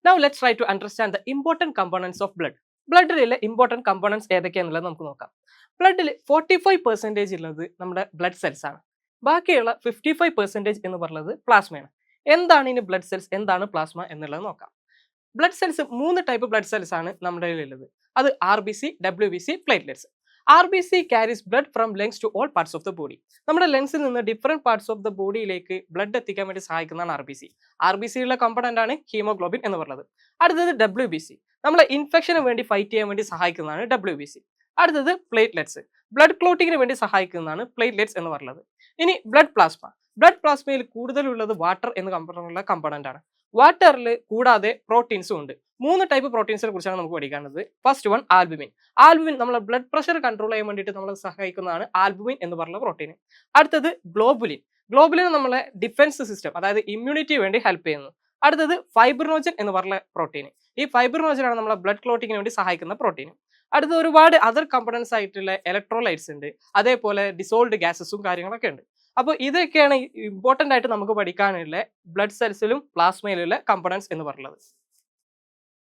Now let's try to understand the important components of blood. ബ്ലഡിലെ important components ഏതൊക്കെയാണെന്നുള്ളത് നമുക്ക് നോക്കാം. ബ്ലഡിൽ 45% ഉള്ളത് നമ്മുടെ ബ്ലഡ് സെൽസ് ആണ്. ബാക്കിയുള്ള 55% എന്ന് പറയുന്നത് പ്ലാസ്മയാണ്. എന്താണ് ഇനി ബ്ലഡ് സെൽസ്, എന്താണ് പ്ലാസ്മ എന്നുള്ളത് നോക്കാം. Blood cells 3 type blood cells ആണ് നമ്മുടെ കയ്യിലുള്ളത്. അത് RBC, WBC, platelets. RBC carries blood from lungs to all parts of the body. നമ്മുടെ ലങ്സിൽ നിന്ന് ഡിഫറെന്റ് പാർട്സ് ഓഫ് ദ ബോഡിയിലേക്ക് ബ്ലഡ് എത്തിക്കാൻ വേണ്ടി സഹായിക്കുന്നതാണ് RBC. RBCയുള്ള കമ്പണന്റ് ആണ് ഹീമോഗ്ലോബിൻ എന്ന് പറയുന്നത്. അടുത്തത് WBC, നമ്മളെ ഇൻഫെക്ഷന് വേണ്ടി ഫൈറ്റ് ചെയ്യാൻ വേണ്ടി സഹായിക്കുന്നതാണ് WBC. അടുത്തത് പ്ലേറ്റ്ലെറ്റ്സ്, ബ്ലഡ് ക്ലോട്ടിങ്ങിന് വേണ്ടി സഹായിക്കുന്നതാണ് പ്ലേറ്റ്ലെറ്റ്സ് എന്ന് പറയുന്നത്. ഇനി ബ്ലഡ് പ്ലാസ്മ. ബ്ലഡ് പ്ലാസ്മയിൽ കൂടുതലുള്ളത് വാട്ടർ എന്ന് കമ്പണന്റുള്ള കമ്പണന്റ് ആണ്. വാട്ടറിൽ കൂടാതെ പ്രോട്ടീൻസും ഉണ്ട്. 3 ടൈപ്പ് പ്രോട്ടീൻസിനെ കുറിച്ചാണ് നമുക്ക് പഠിക്കേണ്ടത്. First one albumin. ആൽബുമിൻ നമ്മളെ ബ്ലഡ് പ്രഷർ കൺട്രോൾ ചെയ്യാൻ വേണ്ടിയിട്ട് നമ്മളെ സഹായിക്കുന്നതാണ് ആൽബുമിൻ എന്ന് പറയുന്ന പ്രോട്ടീൻ. അടുത്തത് ഗ്ലോബുലിൻ. ഗ്ലോബുലിൻ നമ്മളെ ഡിഫൻസ് സിസ്റ്റം, അതായത് ഇമ്മ്യൂണിറ്റി വേണ്ടി ഹെൽപ്പ് ചെയ്യുന്നു. അടുത്തത് ഫൈബ്രിനോജൻ എന്ന് പറയുന്ന പ്രോട്ടീൻ. ഈ ഫൈബ്രിനോജൻ ആണ് നമ്മളെ ബ്ലഡ് ക്ലോട്ടിങ്ങിന് വേണ്ടി സഹായിക്കുന്ന പ്രോട്ടീൻ. അടുത്ത ഒരുപാട് അതർ കമ്പണൻസ് ആയിട്ടുള്ള ഇലക്ട്രോലൈറ്റ്സ് ഉണ്ട്, അതേപോലെ ഡിസോൾഡ് ഗ്യാസസും കാര്യങ്ങളൊക്കെ ഉണ്ട്. അപ്പോൾ ഇതൊക്കെയാണ് ഇമ്പോർട്ടൻ്റ് ആയിട്ട് നമുക്ക് പഠിക്കാനുള്ള ബ്ലഡ് സെൽസിലും പ്ലാസ്മയിലുള്ള കമ്പണൻസ് എന്ന് പറയുന്നത്.